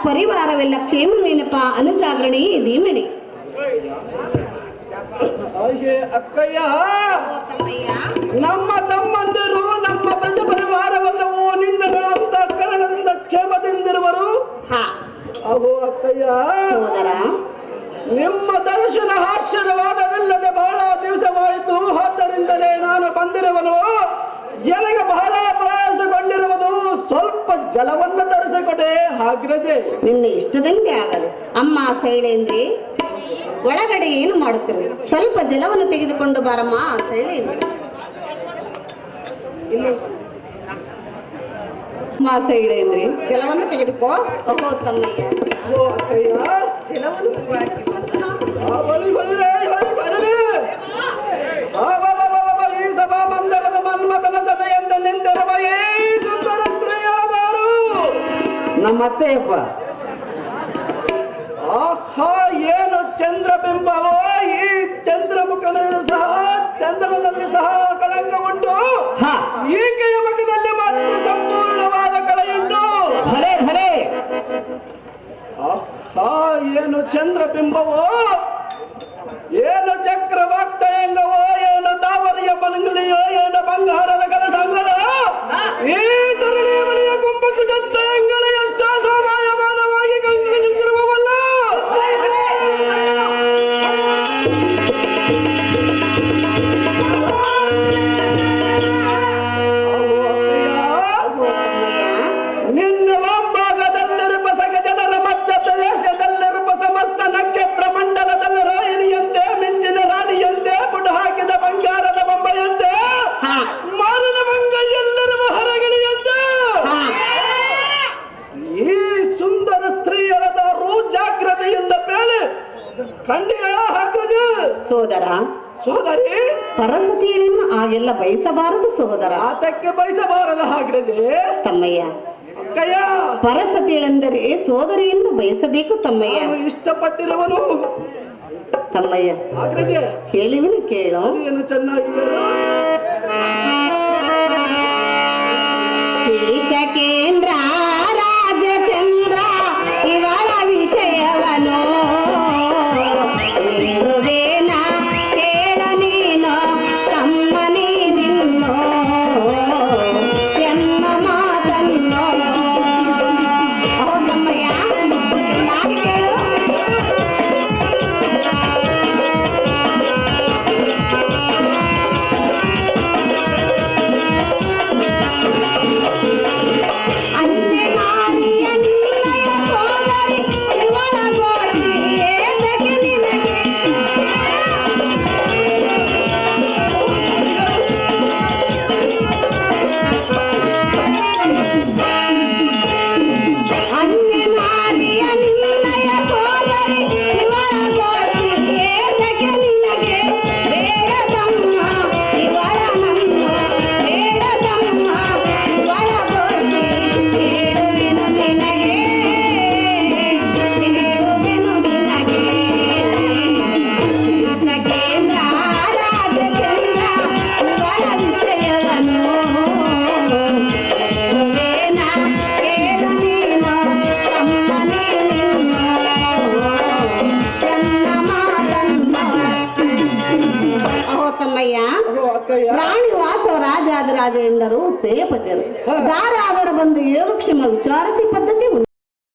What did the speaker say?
ಪರಿವಾರವೆಲ್ಲ ಕ್ಷೇಮವೇನಪ್ಪ ಅನುಜಾಗರಣೆ ಧೀಮಣಿ. ಅಕ್ಕಯ್ಯ, ನಮ್ಮ ತಮ್ಮಂದಿರು ನಮ್ಮ ಪ್ರಜ ಪರಿವಾರವೆಲ್ಲವೂ ನಿನ್ನ ಅಂತಃಕರಣದಿಂದ ಕ್ಷೇಮದಿಂದಿರುವರು. ಅಹೋ ಅಕ್ಕಯ್ಯ ಸೋದರ, ನಿಮ್ಮ ದರ್ಶನ ಆಶ್ಚರ್ಯವಾದವಿಲ್ಲದೆ ಬಹಳ ದಿವಸವಾಯಿತು. ಆದ್ದರಿಂದ ನಾನು ಬಂದಿರುವನು. ನನಗೆ ಬಹಳ ಪ್ರಯಾಸಗೊಂಡಿರುವುದು. ಸ್ವಲ್ಪ ಜಲವನ್ನು ತರಿಸಿಕೊಡೆ ಹಾಗ್ರಜೆ. ನಿನ್ನ ಇಷ್ಟದಂತೆ ಆಗಲು. ಅಮ್ಮ ಶೈಲೇಂದ್ರಿ, ಒಳಗಡೆ ಏನು ಮಾಡುತ್ತಿರು? ಸ್ವಲ್ಪ ಜಲವನ್ನು ತೆಗೆದುಕೊಂಡು ಬಾರಮ್ಮ ಶೈಲೇಂದ್ರಿ. ಅಮ್ಮ ಶೈಲೇಂದ್ರಿ, ಜಲವನ್ನು ತೆಗೆದುಕೋ. ಅಹೋ ತಮ್ಮಯ್ಯ, ಜಲವನ್ನು ಈ ಸಭಾ ಮಂದಿರದ ಮನ್ಮಥನ ಸದೆಯಿಂದ ನಿಂತಿರುವ ಈ ಸುಂದರ ಸ್ತ್ರೀಯಾದರು ನಮ್ಮತ್ತೆಯಪ್ಪ. ಆಹಾ, ಏನು ಚಂದ್ರಬಿಂಬವೋ! ಈ ಚಂದ್ರಮುಖನಲ್ಲಿ ಸಹ ಚಂದ್ರನಲ್ಲಿ ಸಹ ಕಳಂಕ ಉಂಟು. ಈಕೆಯ ಮುಖದಲ್ಲಿ ಮಾತ್ರ ಸಂಪೂರ್ಣವಾದ ಕಳೆಯುಂಟು. ಭಲೆ ಭಲೆ. ಆಹಾ, ಏನು ಚಂದ್ರಬಿಂಬವೋ! ಏನು ಚಕ್ರವಾಕ್ತಯಂಗವೋ! ಏನು ತಾವರಿಯ ಪನಂಗಲಿಯೋ! ಏನು ಬಂಗಾರದ ಕಲಸಂಗಳ! ಈ ತರುಣಿಯ ಬಳಿಯ ಕುಂಭಕ್ಕೆ ಜತ್ತಯಂಗಳ ಎಷ್ಟೋ ಸೋಮಾಯಮಾನವಾಗಿ ಕಂಕಣಿಸಿರುವವಲ್ಲ. ನಿನ್ನ ಮುಂಭಾಗದಲ್ಲಿರುವ ಸಗ ಜನರ ಮಧ್ಯ ಪ್ರದೇಶದಲ್ಲಿರುವ ಸಮಸ್ತ ನಕ್ಷತ್ರ ಮಂಡಲದಲ್ಲಿ ರೋಹಿಣಿಯಂತೆ, ಮಿಂಚಿನ ರಾಣಿಯಂತೆ, ಪುಟ ಹಾಕಿದ ಬಂಗಾರದ ಬೊಂಬೆಯಂತೆ, ಮಾರಿನ ಮಂಗೈಯಲ್ಲಿರುವ ಹರಗಳಿಯಂತೆ ಈ ಸುಂದರ ಸ್ತ್ರೀಯರಾದವರು ಜಾಗ್ರತೆಯಿಂದ ಬೇಳೆ ಖಂಡಿತ ಹಾಗ್ರಜ. ಸೋದರ, ಸೋದರಿ, ಪರಸತಿಯನ್ನು ಆಗೆಲ್ಲ ಬಯಸಬಾರದು ಸೋದರ. ಆತಕ್ಕೆ ಬಯಸಬಾರದು ಹಾಗ್ರಜೆ. ತಮ್ಮಯ್ಯ, ಅಕ್ಕಯ್ಯ, ಪರಸತಿಯಳೆಂದರೆ ಸೋದರಿಯನ್ನು ಬಯಸಬೇಕು ತಮ್ಮಯ್ಯ. ಇಷ್ಟಪಟ್ಟಿರುವನು ತಮ್ಮಯ್ಯ. ಹಾಗ್ರಜೆ, ಕೇಳಿವನು ಕೇಳು. ಏನು ಚೆನ್ನಾಗಿ ಕೇಂದ್ರ ರಾಜಚಂದ್ರ ಇವಳ ವಿಷಯವನು ಇರುವೇನ ಕೇಳ ನೀನು ತಮ್ಮನಿ ನಿನ್ನೋ ಎನ್ನ ಮಾತನ್ನೋ. ಅಹೋ ತಮ್ಮಯ್ಯ, ಚೆನ್ನಾಗಿ ಕೇಳು. ರಾಣಿ ವಾಸವ ರಾಜಾದ ರಾಜ ಎಂದರು ಸ್ನೇಹಪದ್ಯರು. ದಾರಾದರ ಬಂದು ಯೋಗಕ್ಷೇಮ ವಿಚಾರಿಸಿ ಪದ್ಧತಿ